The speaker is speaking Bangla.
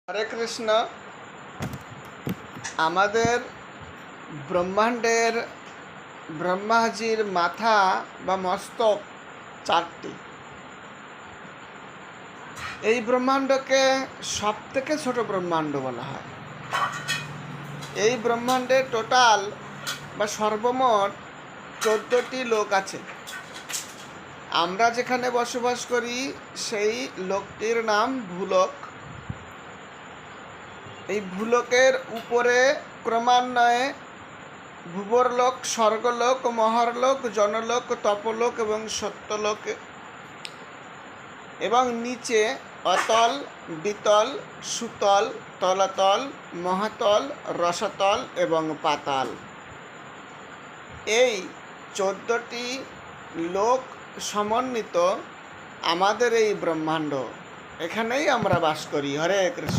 হরে কৃষ্ণ। আমাদের ব্রহ্মাণ্ডের ব্রহ্মাজির মাথা বা মস্তক চারটি। এই ব্রহ্মাণ্ডকে সবথেকে ছোট ব্রহ্মাণ্ড বলা হয়। এই ব্রহ্মাণ্ডে টোটাল বা সর্বমোট 14টি লোক আছে। আমরা যেখানে বসবাস করি সেই লোকটির নাম ভূলোক। এই ভূলোকের উপরে ক্রমান্বয়ে ভূবরলোক, স্বর্গলোক, মহরলোক, জনলোক, তপলোক এবং সত্যলোক, এবং নিচে অতল, বিতল, সুতল, তলাতল, মহাতল, রসাতল এবং পাতাল। এই 14টি লোক সমন্বিত আমাদের এই ব্রহ্মাণ্ড। এখানেই আমরা বাস করি। হরে কৃষ্ণ।